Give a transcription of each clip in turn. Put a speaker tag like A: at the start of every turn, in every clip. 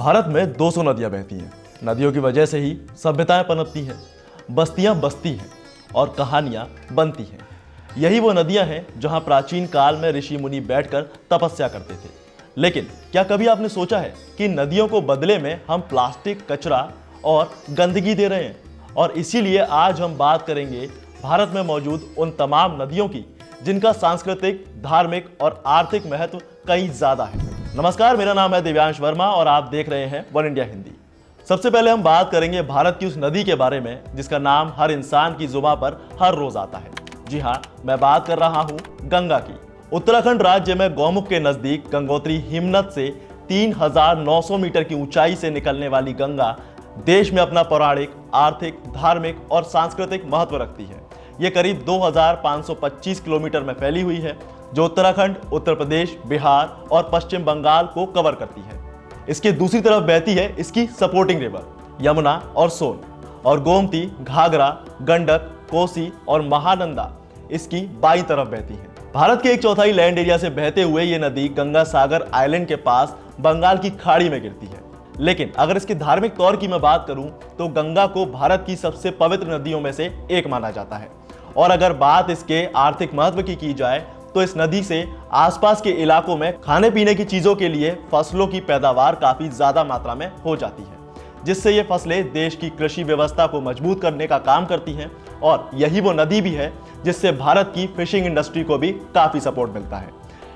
A: भारत में 200 नदियां बहती हैं। नदियों की वजह से ही सभ्यताएं पनपती हैं, बस्तियां बसती हैं और कहानियां बनती हैं। यही वो नदियां हैं जहां प्राचीन काल में ऋषि मुनि बैठकर तपस्या करते थे। लेकिन क्या कभी आपने सोचा है कि नदियों को बदले में हम प्लास्टिक, कचरा और गंदगी दे रहे हैं? और इसीलिए आज हम बात करेंगे भारत में मौजूद उन तमाम नदियों की जिनका सांस्कृतिक, धार्मिक और आर्थिक महत्व कहीं ज्यादा है। नमस्कार, मेरा नाम है दिव्यांश वर्मा और आप देख रहे हैं वन इंडिया हिंदी। सबसे पहले हम बात करेंगे भारत की उस नदी के बारे में जिसका नाम हर इंसान की जुबान पर हर रोज आता है। जी हाँ, मैं बात कर रहा हूँ गंगा की। उत्तराखंड राज्य में गौमुख के नजदीक गंगोत्री हिमनद से 3900 मीटर की ऊंचाई से निकलने वाली गंगा देश में अपना पौराणिक, आर्थिक, धार्मिक और सांस्कृतिक महत्व रखती है। ये करीब 2525 किलोमीटर में फैली हुई है, जो उत्तराखंड, उत्तर प्रदेश, बिहार और पश्चिम बंगाल को कवर करती है। इसके दूसरी तरफ बहती है इसकी सपोर्टिंग रिवर यमुना और सोन, और गोमती, घाघरा, गंडक, कोसी और महानंदा इसकी बाईं तरफ बहती है। भारत के 1/4 लैंड एरिया से बहते हुए ये नदी गंगा सागर आइलैंड के पास बंगाल की खाड़ी में गिरती है। लेकिन अगर इसके धार्मिक तौर की मैं बात करूं तो गंगा को भारत की सबसे पवित्र नदियों में से एक माना जाता है। और अगर बात इसके आर्थिक महत्व की जाए तो इस नदी से आसपास के इलाकों में खाने पीने की चीजों के लिए फसलों की पैदावार काफी ज्यादा मात्रा में हो जाती है, जिससे ये फसलें देश की कृषि व्यवस्था को मजबूत करने का काम करती हैं। और यही वो नदी भी है जिससे भारत की फिशिंग इंडस्ट्री को भी काफी सपोर्ट मिलता है।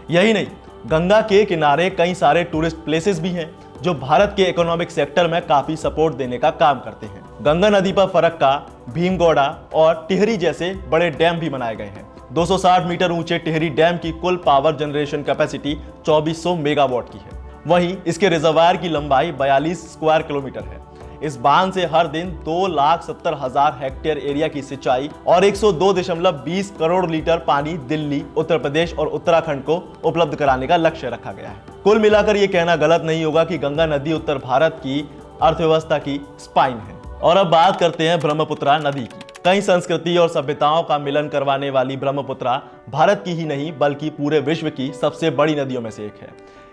A: यही नहीं, गंगा के किनारे कई सारे टूरिस्ट प्लेसेस भी हैं जो भारत के इकोनॉमिक सेक्टर में काफी सपोर्ट देने का काम करते हैं। गंगा नदी पर फरक्का, भीमगौड़ा और टिहरी जैसे बड़े डैम भी बनाए गए हैं। 260 मीटर ऊंचे टिहरी डैम की कुल पावर जनरेशन कैपेसिटी 2400 मेगावाट की है। वहीं इसके रिजर्वायर की लंबाई 42 स्क्वायर किलोमीटर है। इस बांध से हर दिन 2,70,000 हेक्टेयर एरिया की सिंचाई और 102.20 करोड़ लीटर पानी दिल्ली, उत्तर प्रदेश और उत्तराखंड को उपलब्ध कराने का लक्ष्य रखा गया है। कुल मिलाकर यह कहना गलत नहीं होगा कि गंगा नदी उत्तर भारत की अर्थव्यवस्था की स्पाइन है। और अब बात करते हैं ब्रह्मपुत्रा नदी की। कई संस्कृति और सभ्यताओं का मिलन करवाने वाली ब्रह्मपुत्रा भारत की ही नहीं बल्कि पूरे विश्व की सबसे बड़ी नदियों में से एक है।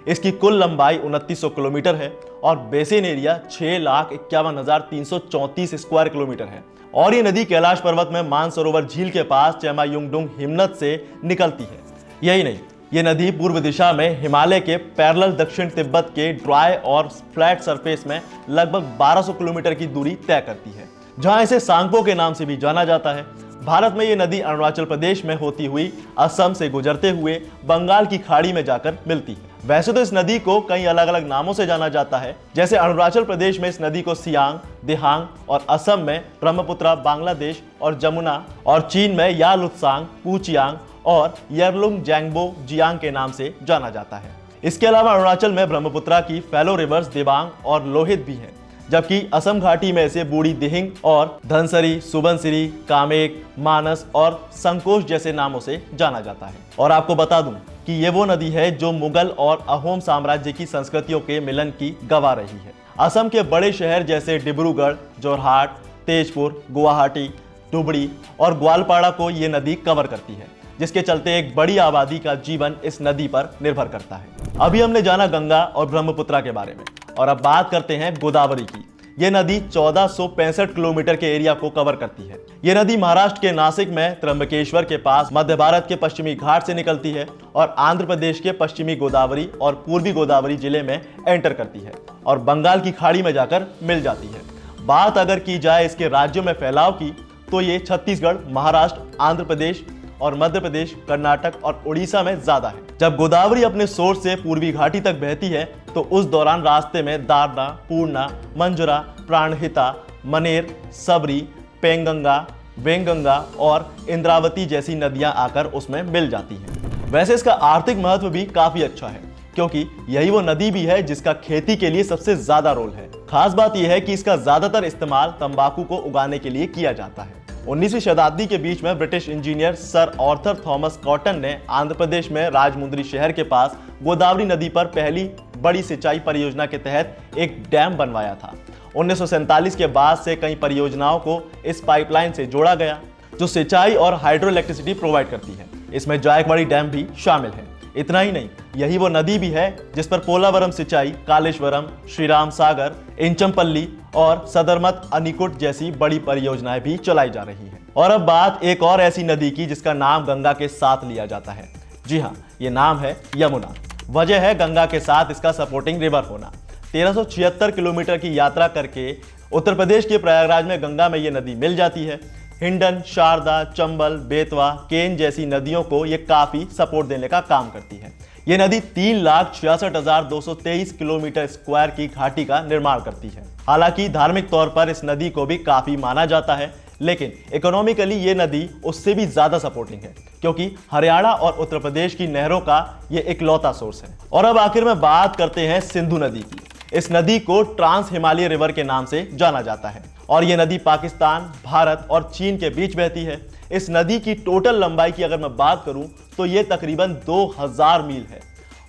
A: इसकी कुल लंबाई 2900 किलोमीटर है और बेसिन एरिया 6,51,334 स्क्वायर किलोमीटर है। और ये नदी कैलाश पर्वत में मानसरोवर झील के पास चेमायुंगडुंग हिमनद से निकलती है। यही नहीं, ये नदी पूर्व दिशा में हिमालय के पैरेलल दक्षिण तिब्बत के ड्राई और फ्लैट सरफेस में लगभग 1200 किलोमीटर की दूरी तय करती है, जहां इसे सांगपो के नाम से भी जाना जाता है। भारत में ये नदी अरुणाचल प्रदेश में होती हुई असम से गुजरते हुए बंगाल की खाड़ी में जाकर मिलती है। वैसे तो इस नदी को कई अलग अलग नामों से जाना जाता है, जैसे अरुणाचल प्रदेश में इस नदी को सियांग, दिहांग और असम में ब्रह्मपुत्रा, बांग्लादेश और जमुना और चीन में यालुत्सांग, पूचियांग और यरलुंग जैंगबो जियांग के नाम से जाना जाता है। इसके अलावा अरुणाचल में ब्रह्मपुत्रा की फेलो रिवर्स दिबांग और लोहित भी है, जबकि असम घाटी में इसे बूढ़ी दिहिंग और धनसरी, सुबनसिरी, कामेक, मानस और संकोश जैसे नामों से जाना जाता है। और आपको बता दूं कि ये वो नदी है जो मुगल और अहोम साम्राज्य की संस्कृतियों के मिलन की गवाह रही है। असम के बड़े शहर जैसे डिब्रूगढ़, जोरहाट, तेजपुर, गुवाहाटी, धुबरी और ग्वालपाड़ा को ये नदी कवर करती है, जिसके चलते एक बड़ी आबादी का जीवन इस नदी पर निर्भर करता है। अभी हमने जाना गंगा और ब्रह्मपुत्रा के बारे में, और अब बात करते हैं गोदावरी की। यह नदी 1465 किलोमीटर के एरिया को कवर करती है। यह नदी महाराष्ट्र के नासिक में त्र्यंबकेश्वर के पास मध्य भारत के पश्चिमी घाट से निकलती है और आंध्र प्रदेश के पश्चिमी गोदावरी और पूर्वी गोदावरी जिले में एंटर करती है और बंगाल की खाड़ी में जाकर मिल जाती है। बात अगर की जाए इसके राज्यों में फैलाव की तो ये छत्तीसगढ़, महाराष्ट्र, आंध्र प्रदेश और मध्य प्रदेश, कर्नाटक और उड़ीसा में ज्यादा है। जब गोदावरी अपने सोर्स से पूर्वी घाटी तक बहती है तो उस दौरान रास्ते में दारना, पूर्णा, मंजरा, प्राणहिता, मनेर, सबरी, पेंगंगा, वेंगंगा और इंद्रावती जैसी नदियां आकर उसमें मिल जाती हैं। वैसे इसका आर्थिक महत्व भी काफी अच्छा है, क्योंकि यही वो नदी भी है जिसका खेती के लिए सबसे ज्यादा रोल है। खास बात यह है कि इसका ज्यादातर इस्तेमाल तंबाकू को उगाने के लिए किया जाता है। 19वीं शताब्दी के बीच में British engineer sir Arthur Thomas cotton ने आंध्र प्रदेश में राजमुंद्री शहर के पास गोदावरी नदी पर पहली बड़ी सिंचाई परियोजना के तहत एक डैम बनवाया था। 1947 के बाद से कई परियोजनाओं को इस पाइपलाइन से जोड़ा गया, जो सिंचाई और हाइड्रो इलेक्ट्रिसिटी प्रोवाइड करती है। इसमें जायकवाड़ी डैम भी शामिल है। इतना ही नहीं, यही वो नदी भी है जिस पर पोलावरम सिंचाई, कालेश्वरम, श्रीराम सागर, इंचमपल्ली और सदरमत अनिकुट जैसी बड़ी परियोजनाएं भी चलाई जा रही है। और अब बात एक और ऐसी नदी की जिसका नाम गंगा के साथ लिया जाता है। जी हाँ, ये नाम है यमुना। वजह है गंगा के साथ इसका सपोर्टिंग रिवर होना। 1376 किलोमीटर की यात्रा करके उत्तर प्रदेश के प्रयागराज में गंगा में ये नदी मिल जाती है। हिंडन, शारदा, चंबल, बेतवा, केन जैसी नदियों को ये काफी सपोर्ट देने का काम करती है। ये नदी 3,66,223 किलोमीटर स्क्वायर की घाटी का निर्माण करती है। हालांकि धार्मिक तौर पर इस नदी को भी काफी माना जाता है, लेकिन इकोनॉमिकली ये नदी उससे भी ज्यादा सपोर्टिंग है, क्योंकि हरियाणा और उत्तर प्रदेश की नहरों का ये इकलौता सोर्स है। और अब आखिर में बात करते हैं सिंधु नदी की। इस नदी को ट्रांस हिमालय रिवर के नाम से जाना जाता है और ये नदी पाकिस्तान, भारत और चीन के बीच बहती है। इस नदी की टोटल लंबाई की अगर मैं बात करूं तो ये तकरीबन 2000 मील है।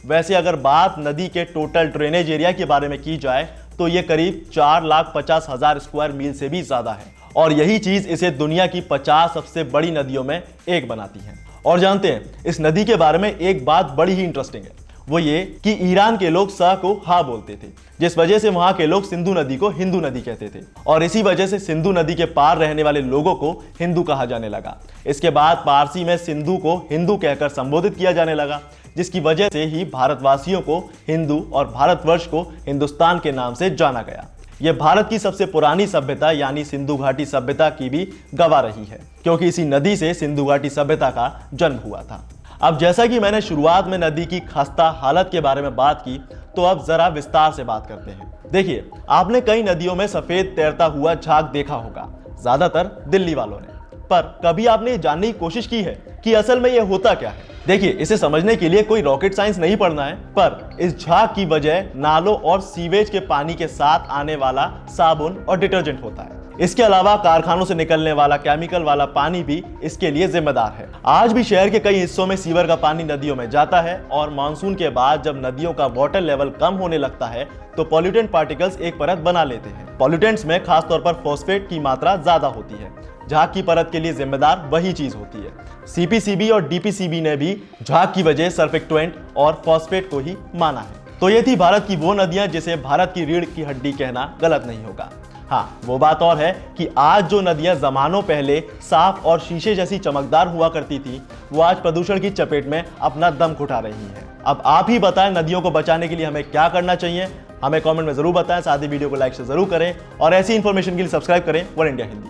A: वैसे अगर बात नदी के टोटल ड्रेनेज एरिया के बारे में की जाए तो ये करीब 4,50,000 स्क्वायर मील से भी ज्यादा है और यही चीज इसे दुनिया की 50 सबसे बड़ी नदियों में एक बनाती है। और जानते हैं, इस नदी के बारे में एक बात बड़ी ही इंटरेस्टिंग है, वो ये कि ईरान के लोग सा को हा बोलते थे, जिस वजह से वहां के लोग सिंधु नदी को हिंदू नदी कहते थे और इसी वजह से सिंधु नदी के पार रहने वाले लोगों को हिंदू कहा जाने लगा। इसके बाद पारसी में सिंधु को हिंदू कहकर संबोधित किया जाने लगा, जिसकी वजह से ही भारतवासियों को हिंदू और भारतवर्ष को हिंदुस्तान के नाम से जाना गया। यह भारत की सबसे पुरानी सभ्यता यानी सिंधु घाटी सभ्यता की भी गवाह रही है, क्योंकि इसी नदी से सिंधु घाटी सभ्यता का जन्म हुआ था। अब जैसा कि मैंने शुरुआत में नदी की खस्ता हालत के बारे में बात की, तो अब जरा विस्तार से बात करते हैं। देखिए, आपने कई नदियों में सफेद तैरता हुआ झाग देखा होगा, ज्यादातर दिल्ली वालों ने, पर कभी आपने ये जानने की कोशिश की है कि असल में ये होता क्या है? देखिए, इसे समझने के लिए कोई रॉकेट साइंस नहीं पढ़ना है, पर इस झाग की वजह नालों और सीवेज के पानी के साथ आने वाला साबुन और डिटर्जेंट होता है। इसके अलावा कारखानों से निकलने वाला केमिकल वाला पानी भी इसके लिए जिम्मेदार है। आज भी शहर के कई हिस्सों में सीवर का पानी नदियों में जाता है और मानसून के बाद जब नदियों का वाटर लेवल कम होने लगता है तो पॉल्यूटेंट पार्टिकल्स एक परत बना लेते हैं। पॉल्यूटेंट्स में खासतौर पर फॉस्फेट की मात्रा ज्यादा होती है। झाग की परत के लिए जिम्मेदार वही चीज होती है। सीपीसीबी और डीपीसीबी ने भी झाग की वजह सरफेक्टेंट और फॉस्फेट को ही माना है। तो ये थी भारत की वो नदियां जिसे भारत की रीढ़ की हड्डी कहना गलत नहीं होगा। हाँ, वो बात और है कि आज जो नदियां जमानों पहले साफ और शीशे जैसी चमकदार हुआ करती थी, वो आज प्रदूषण की चपेट में अपना दम घुटा रही हैं। अब आप ही बताएं, नदियों को बचाने के लिए हमें क्या करना चाहिए? हमें कमेंट में जरूर बताएं, साथ ही वीडियो को लाइक से जरूर करें और ऐसी इंफॉर्मेशन के लिए सब्सक्राइब करें वन इंडिया हिंदी।